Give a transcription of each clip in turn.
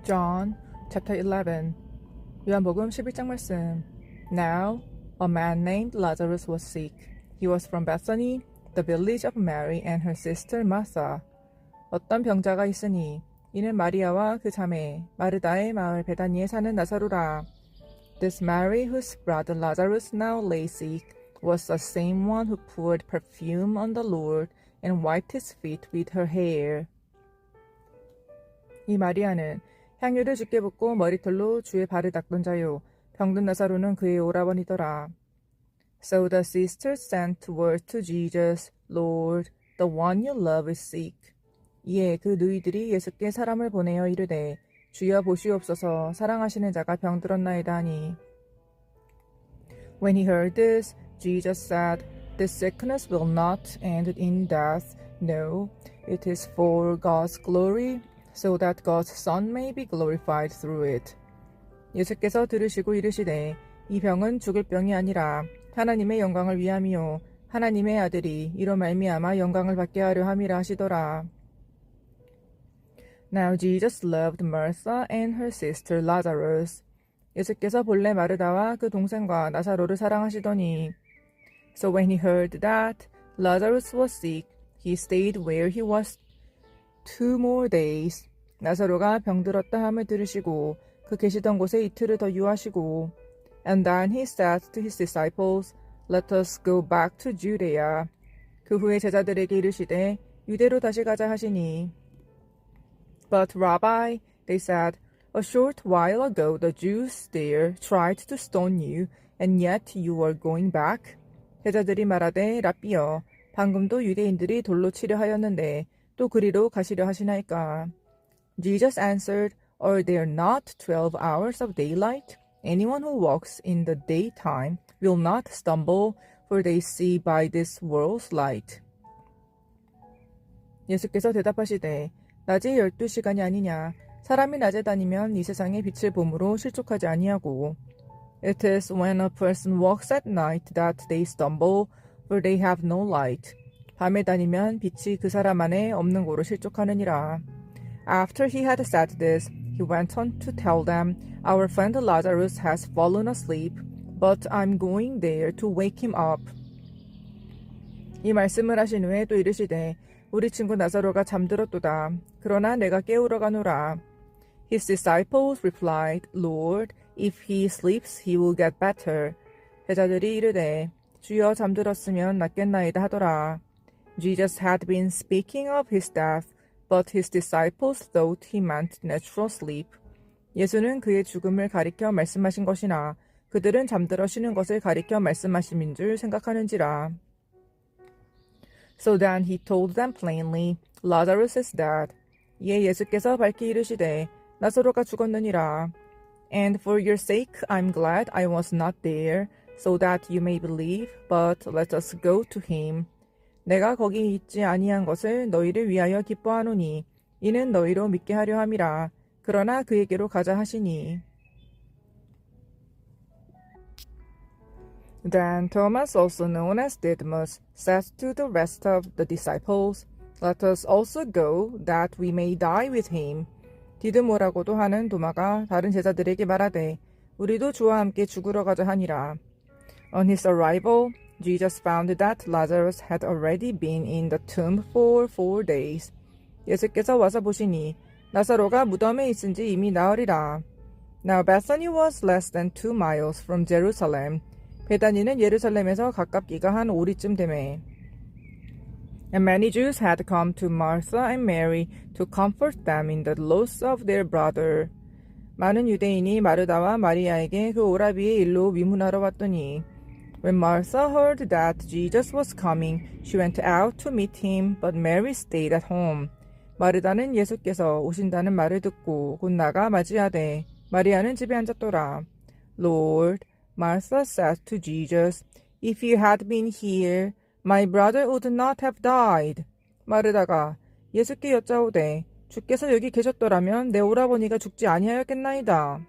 John chapter 11 요한복음 11장 말씀. Now a man named Lazarus was sick. He was from Bethany, the village of Mary and her sister Martha. 어떤 병자가 있으니 이는 마리아와 그 자매 마르다의 마을 베다니에 사는 나사로라. This Mary, whose brother Lazarus now lay sick, was the same one who poured perfume on the Lord and wiped his feet with her hair. 이 마리아는 향유를 주께 붓고 머리털로 주의 발을 닦던 자요. 병든 나사로는 그의 오라버니더라. So the sisters sent word to Jesus, Lord, the one you love is sick. 이에 그 누이들이 예수께 사람을 보내어 이르되 주여 보시옵소서 사랑하시는 자가 병들었나이다 하니. When he heard this, Jesus said, This sickness will not end in death. No, it is for God's glory, so that God's Son may be glorified through it. 예수께서 들으시고 이르시되 이 병은 죽을 병이 아니라 하나님의 영광을 위함이요 하나님의 아들이 이로 말미암아 영광을 받게 하려 함이라 하시더라. Now Jesus loved Martha and her sister Lazarus. 예수께서 본래 마르다와 그 동생과 나사로를 사랑하시더니 So when he heard that Lazarus was sick, he stayed where he was 2 more days. 나사로가 병들었다 함을 들으시고 그 계시던 곳에 이틀을 더 유하시고 And then he said to his disciples, Let us go back to Judea. 그 후에 제자들에게 이르시되 유대로 다시 가자 하시니 But Rabbi, they said, A short while ago the Jews there tried to stone you, and yet you are going back? 제자들이 말하되 랍비여, 방금도 유대인들이 돌로 치려 하였는데 또 그리로 가시려 하시나이까? Jesus answered, Are there not 12 hours of daylight? Anyone who walks in the daytime will not stumble, for they see by this world's light. 예수께서 대답하시되 낮이 12시간이 아니냐? 사람이 낮에 다니면 이 세상의 빛을 봄으로 실족하지 아니하고 It is when a person walks at night that they stumble, for they have no light. 밤에 다니면 빛이 그 사람 안에 없는 고로 실족하느니라. After he had said this, he went on to tell them, Our friend Lazarus has fallen asleep, but I'm going there to wake him up. 이 말씀을 하신 후에 또 이르시되 우리 친구 나사로가 잠들었도다. 그러나 내가 깨우러 가노라. His disciples replied, Lord, if he sleeps, he will get better. 제자들이 이르되 주여 잠들었으면 낫겠나이다 하더라. Jesus had been speaking of his death, but his disciples thought he meant natural sleep. 예수는 그의 죽음을 가리켜 말씀하신 것이나 그들은 잠들어 쉬는 것을 가리켜 말씀하심인 줄 생각하는지라. So then he told them plainly, Lazarus is dead. 이에 예수께서 밝히 이르시되 나사로가 죽었느니라. And for your sake I'm glad I was not there, so that you may believe, but let us go to him. 내가 거기 있지 아니한 것을 너희를 위하여 기뻐하노니 이는 너희로 믿게 하려 함이라. 그러나 그에게로 가자 하시니. Then Thomas, also known as Didymus, said to the rest of the disciples, Let us also go, that we may die with him. 디드모라고도 하는 도마가 다른 제자들에게 말하되 우리도 주와 함께 죽으러 가자 하니라. On his arrival, Jesus found that Lazarus had already been in the tomb for 4 days. 예수께서 와서 보시니 나사로가 무덤에 있은 지 이미 나흘이라. Now Bethany was less than 2 miles from Jerusalem. 베다니는 예루살렘에서 가깝기가 한 5리쯤 되매. And many Jews had come to Martha and Mary to comfort them in the loss of their brother. 많은 유대인이 마르다와 마리아에게 그 오라비의 일로 위문하러 왔더니 When Martha heard that Jesus was coming, she went out to meet him, but Mary stayed at home. 마르다는 예수께서 오신다는 말을 듣고 곧 나가 맞이하되 마리아는 집에 앉았더라. Lord, Martha said to Jesus, If you had been here, my brother would not have died. 마르다가 예수께 여짜오되 주께서 여기 계셨더라면 내 오라버니가 죽지 아니하였겠나이다.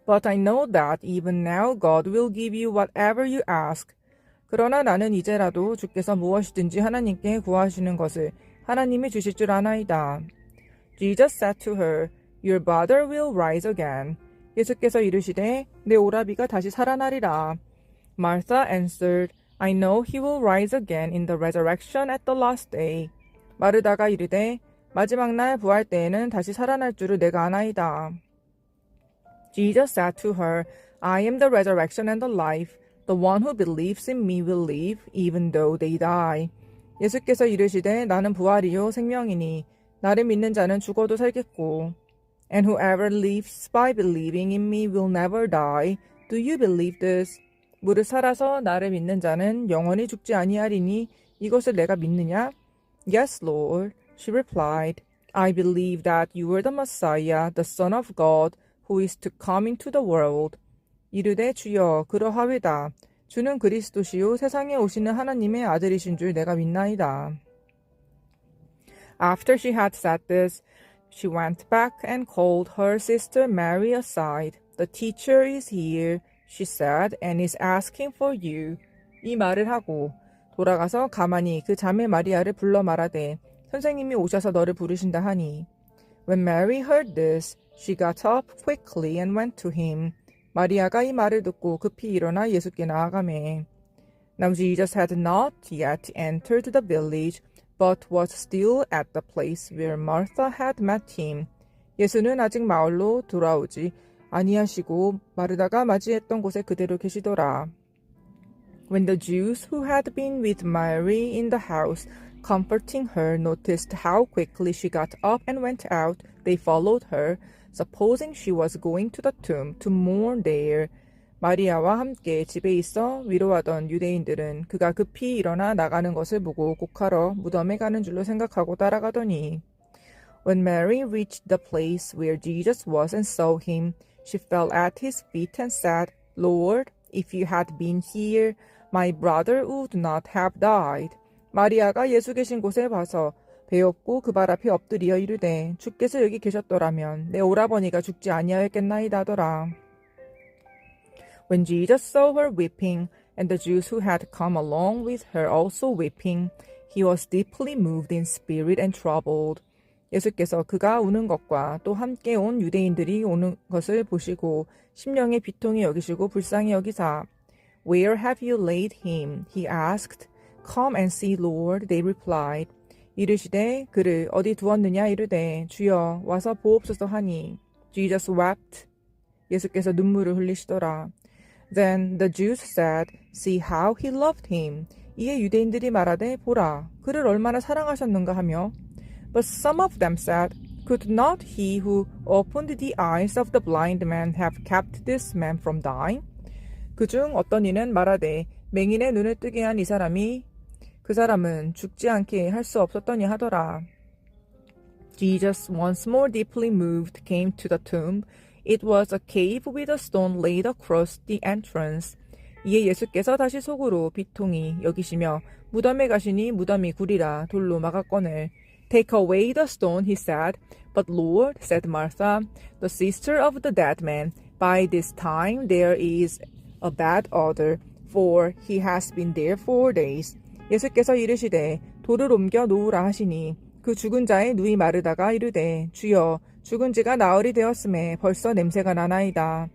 But I know that even now God will give you whatever you ask. 그러나 나는 이제라도 주께서 무엇이든지 하나님께 구하시는 것을 하나님이 주실 줄 아나이다. Jesus said to her, your brother will rise again. 예수께서 이르시되 내 오라비가 다시 살아나리라. Martha answered, I know he will rise again in the resurrection at the last day. 마르다가 이르되 마지막 날 부활 때에는 다시 살아날 줄을 내가 아나이다. Jesus said to her, I am the resurrection and the life. The one who believes in me will live even though they die. 예수께서 이르시되 나는 부활이요 생명이니 나를 믿는 자는 죽어도 살겠고 And whoever lives by believing in me will never die. Do you believe this? 무릇 살아서 나를 믿는 자는 영원히 죽지 아니하리니 이것을 내가 믿느냐? Yes, Lord, she replied. I believe that you are the Messiah, the Son of God, who is to come into the world. 이르되 주여 그러하외다. 주는 그리스도시요 세상에 오시는 하나님의 아들이신 줄 내가 믿나이다. After she had said this, she went back and called her sister Mary aside. The teacher is here, she said, and is asking for you. 이 말을 하고 돌아가서 가만히 그 자매 마리아를 불러 말하되 선생님이 오셔서 너를 부르신다 하니. When Mary heard this, she got up quickly and went to him. 마리아가 이 말을 듣고 급히 일어나 예수께 나아가매. Now Jesus had not yet entered the village, but was still at the place where Martha had met him. 예수는 아직 마을로 돌아오지 아니하시고 마르다가 맞이했던 곳에 그대로 계시더라. When the Jews who had been with Mary in the house, comforting her, noticed how quickly she got up and went out, they followed her, supposing she was going to the tomb to mourn there. 마리아와 함께 집에 있어 위로하던 유대인들은 그가 급히 일어나 나가는 것을 보고 곡하러 무덤에 가는 줄로 생각하고 따라가더니 When Mary reached the place where Jesus was and saw him, she fell at his feet and said, Lord, if you had been here, my brother would not have died. 마리아가 예수 계신 곳에 봐서 배웠고 그 발 앞에 엎드려 이르되 주께서 여기 계셨더라면 내 오라버니가 죽지 아니하였겠나이다 하더라. When Jesus saw her weeping, and the Jews who had come along with her also weeping, he was deeply moved in spirit and troubled. 예수께서 그가 우는 것과 또 함께 온 유대인들이 오는 것을 보시고 심령의 비통이 여기시고 불쌍히 여기사 Where have you laid him? He asked. Come and see, Lord, they replied. 이르시되 그를 어디 두었느냐 이르되 주여 와서 보옵소서 하니 Jesus wept. 예수께서 눈물을 흘리시더라. Then the Jews said, See how he loved him. 이에 유대인들이 말하되 보라 그를 얼마나 사랑하셨는가 하며 But some of them said, Could not he who opened the eyes of the blind man have kept this man from dying? 그중 어떤 이는 말하되 맹인의 눈을 뜨게 한 이 사람이 그 사람은 죽지 않게 할 수 없었더니 하더라. Jesus, once more deeply moved, came to the tomb. It was a cave with a stone laid across the entrance. 이에 예수께서 다시 속으로 비통히 여기시며 무덤에 가시니 무덤이 구리라 돌로 막았거늘. Take away the stone, he said. But Lord, said Martha, the sister of the dead man, by this time there is a bad odor, for he has been there 4 days. 예수께서 이르시되 돌을 옮겨 놓으라 하시니 그 죽은 자의 누이 마르다가 이르되 주여 죽은 지가 나흘이 되었음에 벌써 냄새가 나나이다.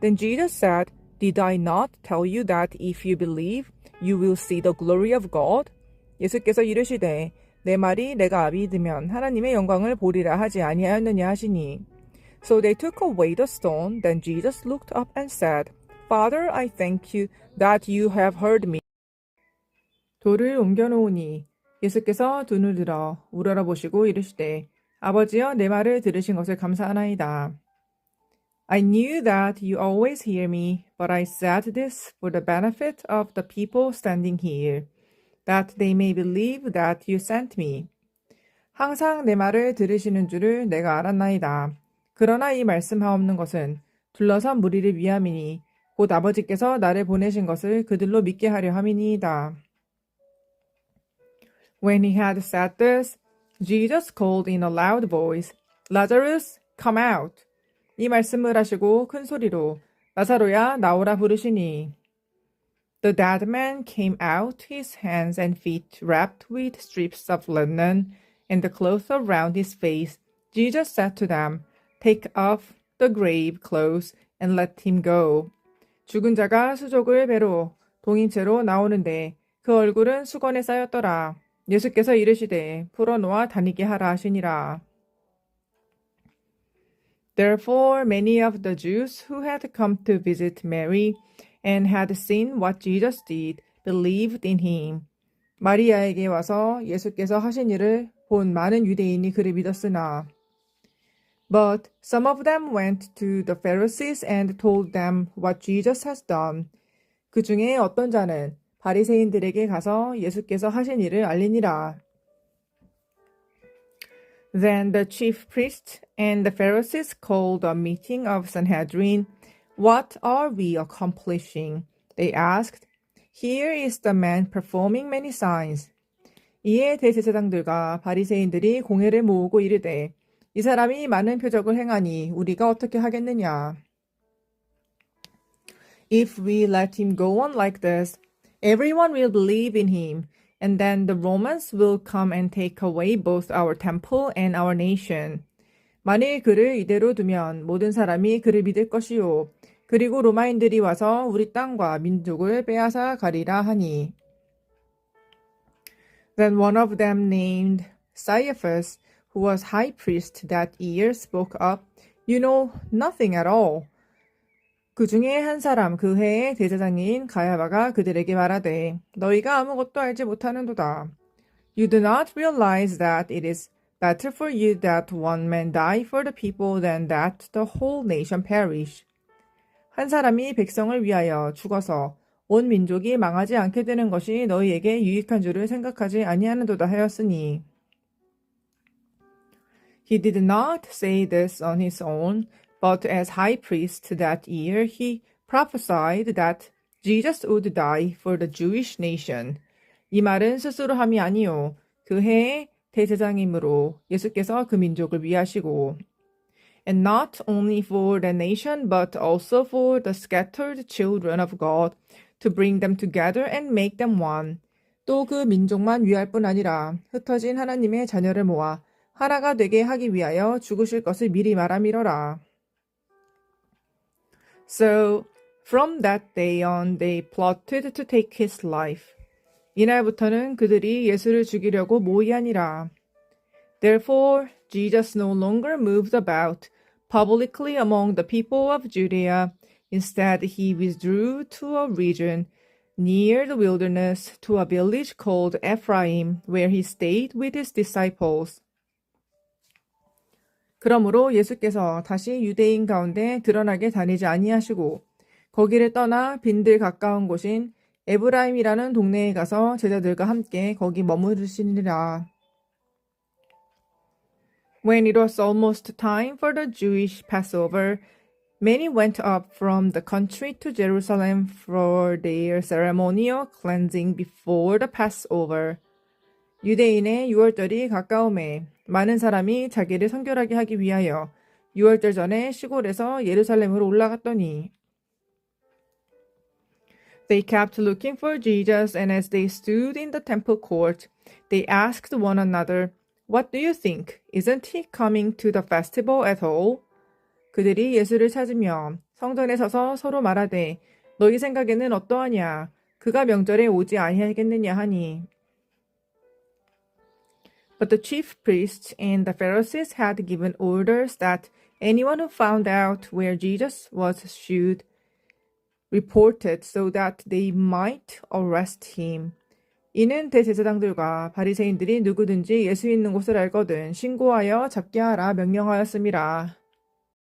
Then Jesus said, Did I not tell you that if you believe, you will see the glory of God? 예수께서 이르시되 내 말이 내가 믿으면 하나님의 영광을 보리라 하지 아니하였느냐 하시니 So they took away the stone. Then Jesus looked up and said, Father, I thank you that you have heard me. 돌을 옮겨놓으니 예수께서 두 눈을 들어 우러러보시고 이르시되 아버지여 내 말을 들으신 것을 감사하나이다. I knew that you always hear me, but I said this for the benefit of the people standing here, that they may believe that you sent me. 항상 내 말을 들으시는 줄을 내가 알았나이다. 그러나 이 말씀하옵는 것은 둘러선 무리를 위함이니 곧 아버지께서 나를 보내신 것을 그들로 믿게 하려 함이니이다. When he had said this, Jesus called in a loud voice, Lazarus, come out. 이 말씀을 하시고 큰 소리로 나사로야 나오라 부르시니 The dead man came out, his hands and feet wrapped with strips of linen and the cloth around his face. Jesus said to them, Take off the grave clothes and let him go. 죽은 자가 수족을 배로 동인 채로 나오는데 그 얼굴은 수건에 쌓였더라. 예수께서 이르시되 풀어놓아 다니게 하라 하시니라. Therefore many of the Jews who had come to visit Mary and had seen what Jesus did believed in him. 마리아에게 와서 예수께서 하신 일을 본 많은 유대인이 그를 믿었으나 But some of them went to the Pharisees and told them what Jesus has done. 그 중에 어떤 자는 바리새인들에게 가서 예수께서 하신 일을 알리니라. Then the chief priests and the Pharisees called a meeting of Sanhedrin. What are we accomplishing? They asked. Here is the man performing many signs. 이에 대제사장들과 바리새인들이 공회를 모으고 이르되 이 사람이 많은 표적을 행하니 우리가 어떻게 하겠느냐? If we let him go on like this, everyone will believe in him, and then the Romans will come and take away both our temple and our nation. 만일 그를 이대로 두면 모든 사람이 그를 믿을 것이요. 그리고 로마인들이 와서 우리 땅과 민족을 빼앗아 가리라 하니. Then one of them named Caiaphas, who was high priest that year, spoke up, You know nothing at all. 그 중에 한 사람 그 해의 대제사장인 가야바가 그들에게 말하되 너희가 아무것도 알지 못하는도다. You do not realize that it is better for you that one man die for the people than that the whole nation perish. 한 사람이 백성을 위하여 죽어서 온 민족이 망하지 않게 되는 것이 너희에게 유익한 줄을 생각하지 아니하는도다 하였으니. He did not say this on his own, but as high priest that year he prophesied that Jesus would die for the Jewish nation. 이 말은 스스로 함이 아니요 그 해의 대제사장이므로 예수께서 그 민족을 위하시고 and not only for the nation but also for the scattered children of God to bring them together and make them one. 또 그 민족만 위할 뿐 아니라 흩어진 하나님의 자녀를 모아 하나가 되게 하기 위하여 죽으실 것을 미리 말함이로라. So from that day on they plotted to take his life. 이날부터는 그들이 예수를 죽이려고 모의하니라. Therefore Jesus no longer moved about publicly among the people of Judea. Instead he withdrew to a region near the wilderness to a village called Ephraim, where he stayed with his disciples. 그러므로 예수께서 다시 유대인 가운데 드러나게 다니지 아니하시고 거기를 떠나 빈들 가까운 곳인 에브라임이라는 동네에 가서 제자들과 함께 거기 머무르시니라. When it was almost time for the Jewish Passover, many went up from the country to Jerusalem for their ceremonial cleansing before the Passover. 유대인의 유월절이 가까움에 많은 사람이 자기를 성결하게 하기 위하여 유월절 전에 시골에서 예루살렘으로 올라갔더니 They kept looking for Jesus, and as they stood in the temple court, they asked one another, What do you think? Isn't he coming to the festival at all? 그들이 예수를 찾으며 성전에 서서 서로 말하되 너희 생각에는 어떠하냐? 그가 명절에 오지 아니하겠느냐 하니. But the chief priests and the Pharisees had given orders that anyone who found out where Jesus was should report it so that they might arrest him. 이는 대제사장들과 바리새인들이 누구든지 예수 있는 곳을 알거든 신고하여 잡게 하라 명령하였음이라.